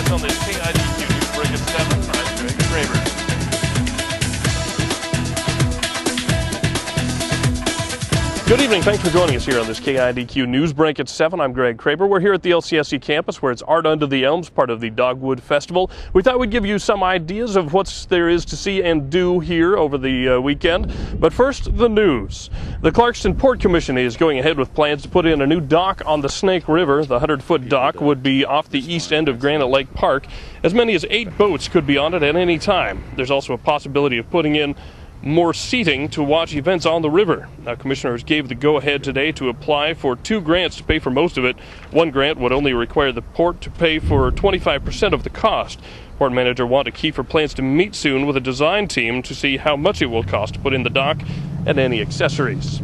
news on this KIDQ Newsbreak at 7. I'm Greg Kramer. Good evening. Thanks for joining us here on this KIDQ Newsbreak at 7. I'm Greg Kramer. We're here at the LCSC campus where it's Art Under the Elms, part of the Dogwood Festival. We thought we'd give you some ideas of what there is to see and do here over the weekend. But first, the news. The Clarkston Port Commission is going ahead with plans to put in a new dock on the Snake River. The 100-foot dock would be off the east end of Granite Lake Park. As many as 8 boats could be on it at any time. There's also a possibility of putting in more seating to watch events on the river. Now, commissioners gave the go-ahead today to apply for 2 grants to pay for most of it. One grant would only require the port to pay for 25% of the cost. Port manager Wanda Kiefer plans to meet soon with a design team to see how much it will cost to put in the dock and any accessories.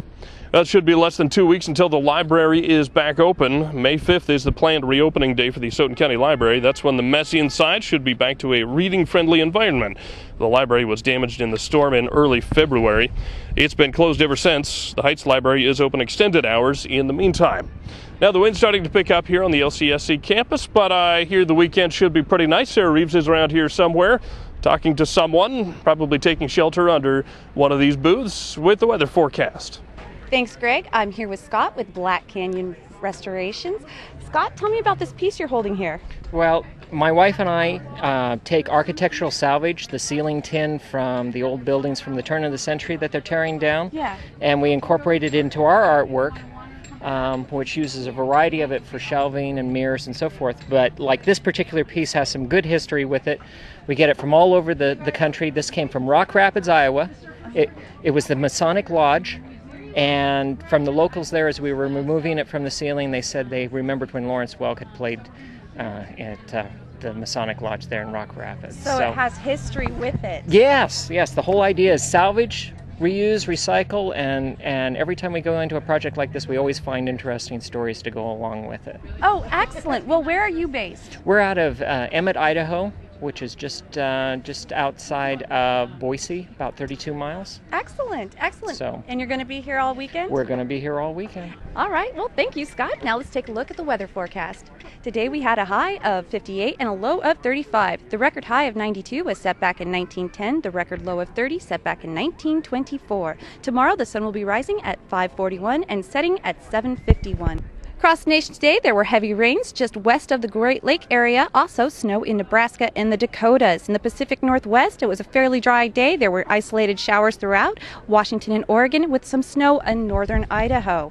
It should be less than 2 weeks until the library is back open. May 5th is the planned reopening day for the Stoughton County Library. That's when the messy inside should be back to a reading-friendly environment. The library was damaged in the storm in early February. It's been closed ever since. The Heights Library is open extended hours in the meantime. Now, the wind's starting to pick up here on the LCSC campus, but I hear the weekend should be pretty nice. Sarah Reeves is around here somewhere, talking to someone, probably taking shelter under one of these booths with the weather forecast. Thanks, Greg. I'm here with Scott with Black Canyon Restorations. Scott, tell me about this piece you're holding here. Well, my wife and I take architectural salvage, the ceiling tin from the old buildings from the turn of the century that they're tearing down, and we incorporate it into our artwork, which uses a variety of it for shelving and mirrors and so forth. But like this particular piece has some good history with it. We get it from all over the country. This came from Rock Rapids, Iowa. It was the Masonic Lodge. And from the locals there, as we were removing it from the ceiling, they said they remembered when Lawrence Welk had played at the Masonic Lodge there in Rock Rapids. So it has history with it. Yes. The whole idea is salvage, reuse, recycle, and every time we go into a project like this, we always find interesting stories to go along with it. Oh, excellent. Well, where are you based? We're out of Emmett, Idaho, which is just outside of Boise, about 32 miles. Excellent. So, and you're going to be here all weekend? We're going to be here all weekend. All right. Well, thank you, Scott. Now let's take a look at the weather forecast. Today we had a high of 58 and a low of 35. The record high of 92 was set back in 1910. The record low of 30 set back in 1924. Tomorrow the sun will be rising at 5:41 and setting at 7:51. Across the nation today, there were heavy rains just west of the Great Lake area. Also, snow in Nebraska and the Dakotas. In the Pacific Northwest, it was a fairly dry day. There were isolated showers throughout Washington and Oregon with some snow in northern Idaho.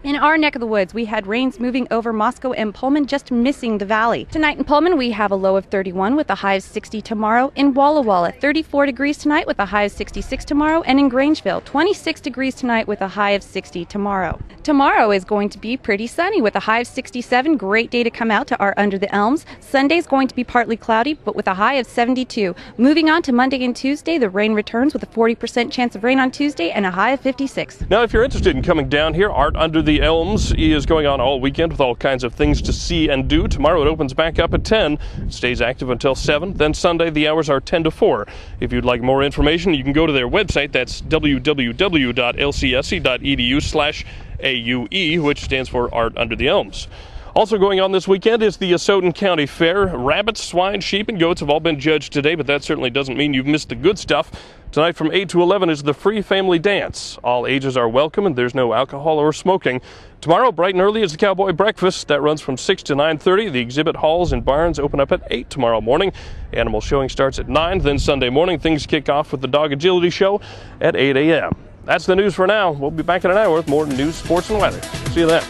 In our neck of the woods, we had rains moving over Moscow and Pullman, just missing the valley. Tonight in Pullman, we have a low of 31 with a high of 60 tomorrow. In Walla Walla, 34 degrees tonight with a high of 66 tomorrow. And in Grangeville, 26 degrees tonight with a high of 60 tomorrow. Tomorrow is going to be pretty sunny with a high of 67. Great day to come out to Art Under the Elms. Sunday is going to be partly cloudy, but with a high of 72. Moving on to Monday and Tuesday, the rain returns with a 40% chance of rain on Tuesday and a high of 56. Now, if you're interested in coming down here, Art Under the Elms is going on all weekend with all kinds of things to see and do. Tomorrow it opens back up at 10, stays active until 7. Then Sunday the hours are 10 to 4. If you'd like more information, you can go to their website. That's www.lcsc.edu/AUE, which stands for Art Under the Elms. Also going on this weekend is the Stoughton County Fair. Rabbits, swine, sheep, and goats have all been judged today, but that certainly doesn't mean you've missed the good stuff. Tonight from 8 to 11 is the free family dance. All ages are welcome, and there's no alcohol or smoking. Tomorrow, bright and early, is the cowboy breakfast. That runs from 6 to 9:30. The exhibit halls and barns open up at 8 tomorrow morning. Animal showing starts at 9. Then Sunday morning, things kick off with the dog agility show at 8 a.m. That's the news for now. We'll be back in an hour with more news, sports, and weather. See you then.